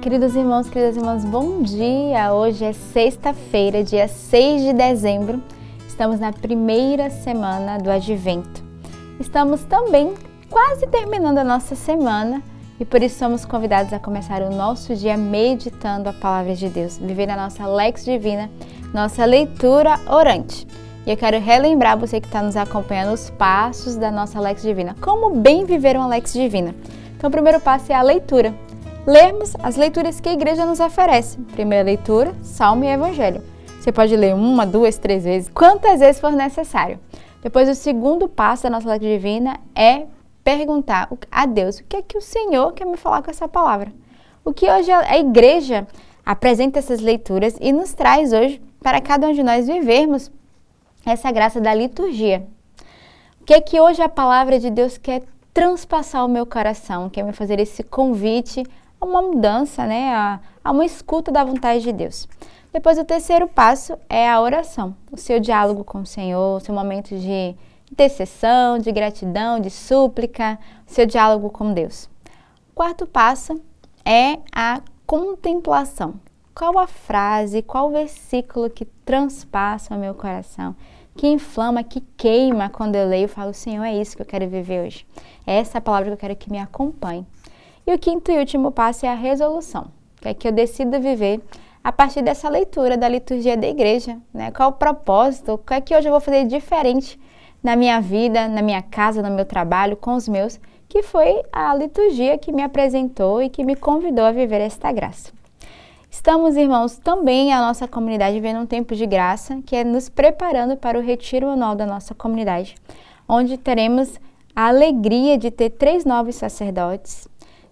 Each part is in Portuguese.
Queridos irmãos, queridas irmãs, bom dia! Hoje é sexta-feira, dia 6 de dezembro. Estamos na primeira semana do Advento. Estamos também quase terminando a nossa semana e por isso somos convidados a começar o nosso dia meditando a Palavra de Deus, vivendo a nossa Lex Divina, nossa leitura orante. E eu quero relembrar você que está nos acompanhando os passos da nossa Lex Divina. Como bem viver uma Lex Divina? Então o primeiro passo é a leitura. Lermos as leituras que a igreja nos oferece. Primeira leitura, Salmo e Evangelho. Você pode ler 1, 2, 3 vezes, quantas vezes for necessário. Depois, o segundo passo da nossa Lex Divina é perguntar a Deus o que é que o Senhor quer me falar com essa palavra. O que hoje a igreja apresenta essas leituras e nos traz hoje para cada um de nós vivermos essa graça da liturgia. O que é que hoje a palavra de Deus quer transpassar o meu coração, quer me fazer esse convite a uma mudança, a uma escuta da vontade de Deus. Depois, o terceiro passo é a oração, o seu diálogo com o Senhor, o seu momento de intercessão, de gratidão, de súplica, o seu diálogo com Deus. O quarto passo é a contemplação. Qual a frase, qual o versículo que transpassa o meu coração, que inflama, que queima quando eu leio e falo, Senhor, é isso que eu quero viver hoje. É essa palavra que eu quero que me acompanhe. E o quinto e último passo é a resolução, que é que eu decido viver a partir dessa leitura da liturgia da igreja, Qual o propósito, o que é que hoje eu vou fazer diferente na minha vida, na minha casa, no meu trabalho, com os meus, que foi a liturgia que me apresentou e que me convidou a viver esta graça. Estamos, irmãos, também a nossa comunidade vivendo um tempo de graça, que é nos preparando para o retiro anual da nossa comunidade, onde teremos a alegria de ter 3 novos sacerdotes.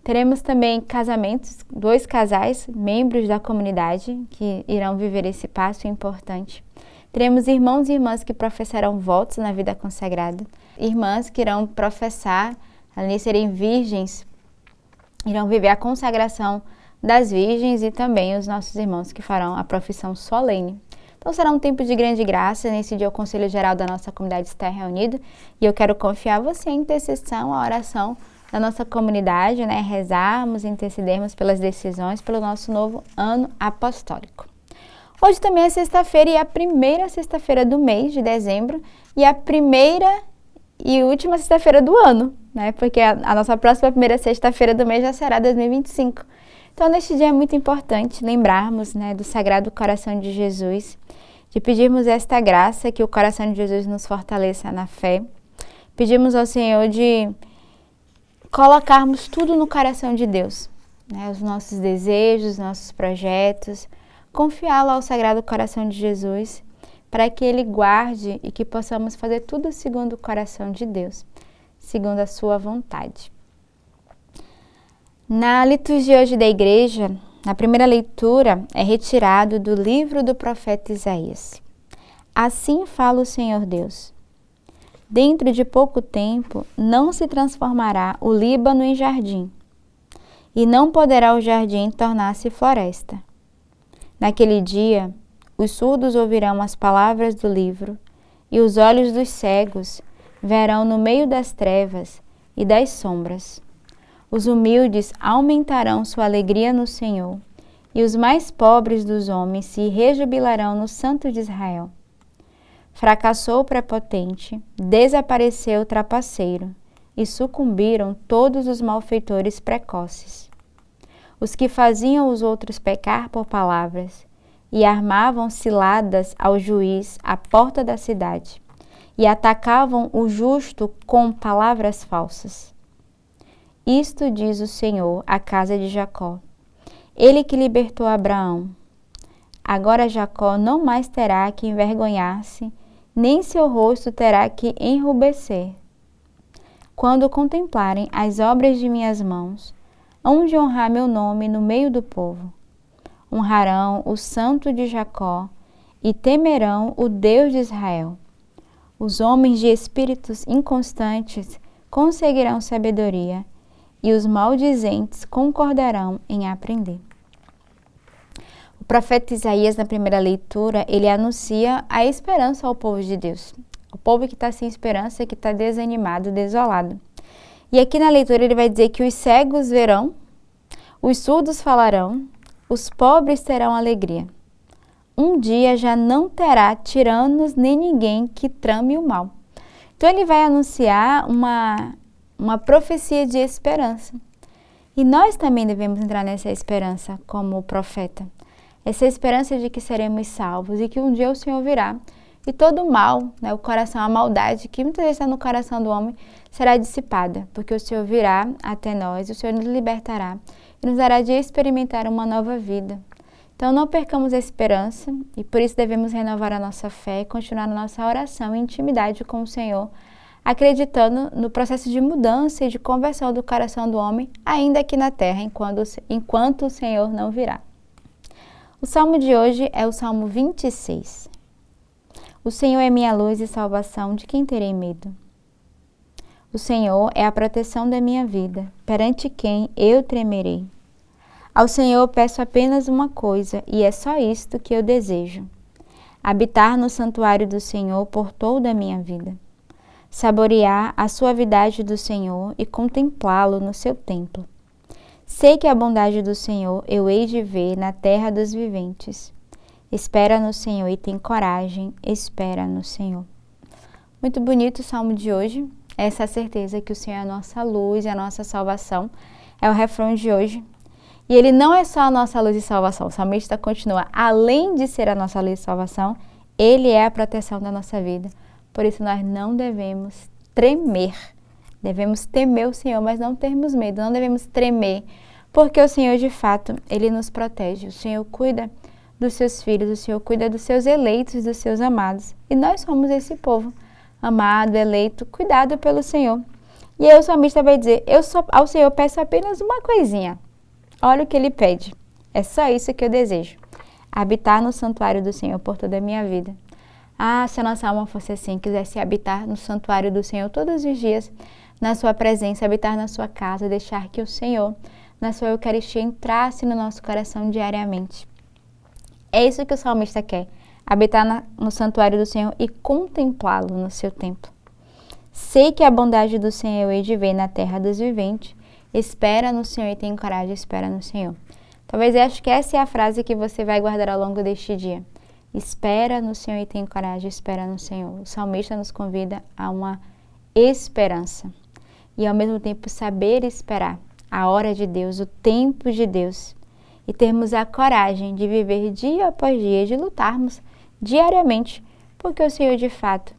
Teremos também casamentos, 2 casais, membros da comunidade, que irão viver esse passo importante. Teremos irmãos e irmãs que professarão votos na vida consagrada, irmãs que irão professar, além de serem virgens, irão viver a consagração das virgens e também os nossos irmãos que farão a profissão solene. Então será um tempo de grande graça. Nesse dia o Conselho Geral da nossa comunidade está reunido e eu quero confiar você a intercessão, a oração da nossa comunidade, rezarmos, intercedermos pelas decisões, pelo nosso novo ano apostólico. Hoje também é sexta-feira e é a primeira sexta-feira do mês de dezembro e a primeira e última sexta-feira do ano, Porque a nossa próxima primeira sexta-feira do mês já será 2025. Então, neste dia é muito importante lembrarmos, do Sagrado Coração de Jesus, de pedirmos esta graça, que o coração de Jesus nos fortaleça na fé. Pedimos ao Senhor de colocarmos tudo no coração de Deus, os nossos desejos, nossos projetos, confiá-lo ao Sagrado Coração de Jesus, para que Ele guarde e que possamos fazer tudo segundo o coração de Deus, segundo a sua vontade. Na liturgia hoje da igreja, na primeira leitura, é retirado do livro do profeta Isaías. Assim fala o Senhor Deus. Dentro de pouco tempo, não se transformará o Líbano em jardim, e não poderá o jardim tornar-se floresta. Naquele dia, os surdos ouvirão as palavras do livro, e os olhos dos cegos verão no meio das trevas e das sombras. Os humildes aumentarão sua alegria no Senhor, e os mais pobres dos homens se rejubilarão no Santo de Israel. Fracassou o prepotente, desapareceu o trapaceiro, e sucumbiram todos os malfeitores precoces. Os que faziam os outros pecar por palavras, e armavam ciladas ao juiz à porta da cidade, e atacavam o justo com palavras falsas. Isto diz o Senhor à casa de Jacó, Ele que libertou Abraão. Agora Jacó não mais terá que envergonhar-se, nem seu rosto terá que enrubescer. Quando contemplarem as obras de minhas mãos, hão de honrar meu nome no meio do povo. Honrarão o Santo de Jacó e temerão o Deus de Israel. Os homens de espíritos inconstantes conseguirão sabedoria, e os maldizentes concordarão em aprender. O profeta Isaías, na primeira leitura, ele anuncia a esperança ao povo de Deus. O povo que está sem esperança, que está desanimado, desolado. E aqui na leitura ele vai dizer que os cegos verão, Os surdos falarão, os pobres terão alegria. Um dia já não terá tiranos nem ninguém que trame o mal. Então ele vai anunciar uma profecia de esperança. E nós também devemos entrar nessa esperança como profeta. Essa esperança de que seremos salvos e que um dia o Senhor virá. E todo o mal, né, o coração, a maldade que muitas vezes está no coração do homem, será dissipada. Porque o Senhor virá até nós, o Senhor nos libertará e nos dará de experimentar uma nova vida. Então não percamos a esperança e por isso devemos renovar a nossa fé e continuar na nossa oração e intimidade com o Senhor, acreditando no processo de mudança e de conversão do coração do homem, ainda aqui na terra, enquanto o Senhor não virá. O salmo de hoje é o Salmo 26. O Senhor é minha luz e salvação, de quem terei medo? O Senhor é a proteção da minha vida, perante quem eu tremerei. Ao Senhor peço apenas uma coisa, e é só isto que eu desejo: habitar no santuário do Senhor por toda a minha vida, saborear a suavidade do Senhor e contemplá-lo no seu templo. Sei que a bondade do Senhor eu hei de ver na terra dos viventes. Espera no Senhor e tem coragem, espera no Senhor. Muito bonito o salmo de hoje, essa certeza que o Senhor é a nossa luz e a nossa salvação, é o refrão de hoje. E ele não é só a nossa luz e salvação, o salmista continua, além de ser a nossa luz e salvação, ele é a proteção da nossa vida. Por isso nós não devemos tremer, devemos temer o Senhor, mas não termos medo, não devemos tremer, porque o Senhor de fato, ele nos protege, o Senhor cuida dos seus filhos, o Senhor cuida dos seus eleitos, dos seus amados. E nós somos esse povo, amado, eleito, cuidado pelo Senhor. E aí o salmista vai dizer, ao Senhor peço apenas uma coisinha. Olha o que ele pede, é só isso que eu desejo, habitar no santuário do Senhor por toda a minha vida. Ah, se a nossa alma fosse assim, quisesse habitar no santuário do Senhor todos os dias, na sua presença, habitar na sua casa, deixar que o Senhor, na sua Eucaristia, entrasse no nosso coração diariamente. É isso que o salmista quer, habitar no santuário do Senhor e contemplá-lo no seu templo. Sei que a bondade do Senhor eu hei de ver na terra dos viventes. Espera no Senhor e tem coragem, espera no Senhor. Talvez eu acho que essa é a frase que você vai guardar ao longo deste dia. Espera no Senhor e tem coragem, espera no Senhor. O salmista nos convida a uma esperança. E ao mesmo tempo saber esperar a hora de Deus, o tempo de Deus. E termos a coragem de viver dia após dia, de lutarmos diariamente, porque o Senhor de fato,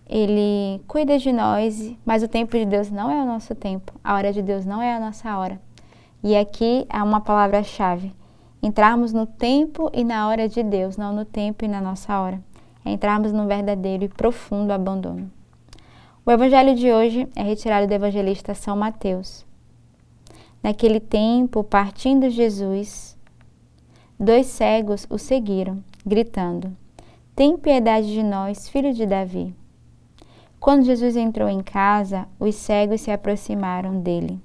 Ele cuida de nós, mas o tempo de Deus não é o nosso tempo, a hora de Deus não é a nossa hora. E aqui há uma palavra-chave, entrarmos no tempo e na hora de Deus, não no tempo e na nossa hora. É entrarmos num verdadeiro e profundo abandono. O evangelho de hoje é retirado do evangelista São Mateus. Naquele tempo, partindo Jesus, 2 cegos o seguiram, gritando: tem piedade de nós, filho de Davi. Quando Jesus entrou em casa, os cegos se aproximaram dele.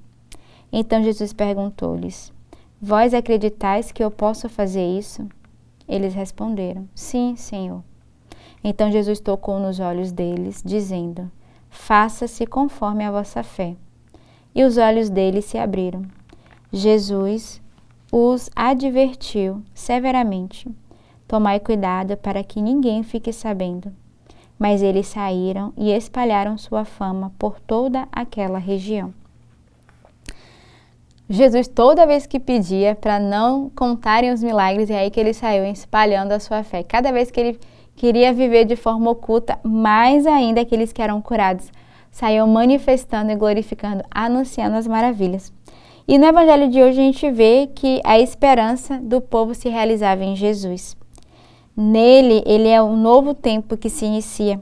Então Jesus perguntou-lhes: vós acreditais que eu posso fazer isso? Eles responderam: sim, Senhor. Então Jesus tocou nos olhos deles, dizendo: faça-se conforme a vossa fé. E os olhos deles se abriram. Jesus os advertiu severamente: tomai cuidado para que ninguém fique sabendo. Mas eles saíram e espalharam sua fama por toda aquela região. Jesus, toda vez que pedia para não contarem os milagres, é aí que ele saiu espalhando a sua fé. Cada vez que ele queria viver de forma oculta, mais ainda aqueles que eram curados saíam manifestando e glorificando, anunciando as maravilhas. E no evangelho de hoje a gente vê que a esperança do povo se realizava em Jesus. Nele, ele é um novo tempo que se inicia.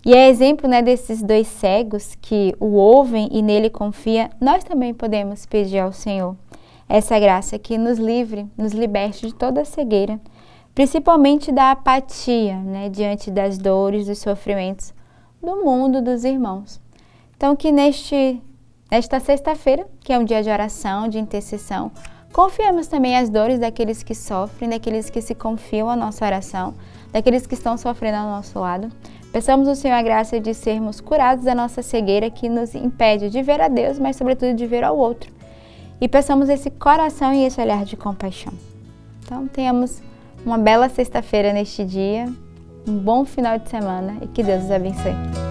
E é exemplo, desses 2 cegos que o ouvem e nele confia, nós também podemos pedir ao Senhor essa graça que nos livre, nos liberte de toda a cegueira, principalmente da apatia, diante das dores, dos sofrimentos do mundo, dos irmãos. Então que nesta sexta-feira, que é um dia de oração, de intercessão, confiemos também as dores daqueles que sofrem, daqueles que se confiam à nossa oração, daqueles que estão sofrendo ao nosso lado. Peçamos ao Senhor a graça de sermos curados da nossa cegueira que nos impede de ver a Deus, mas sobretudo de ver ao outro. e peçamos esse coração e esse olhar de compaixão. Então, tenhamos uma bela sexta-feira neste dia, um bom final de semana e que Deus os abençoe.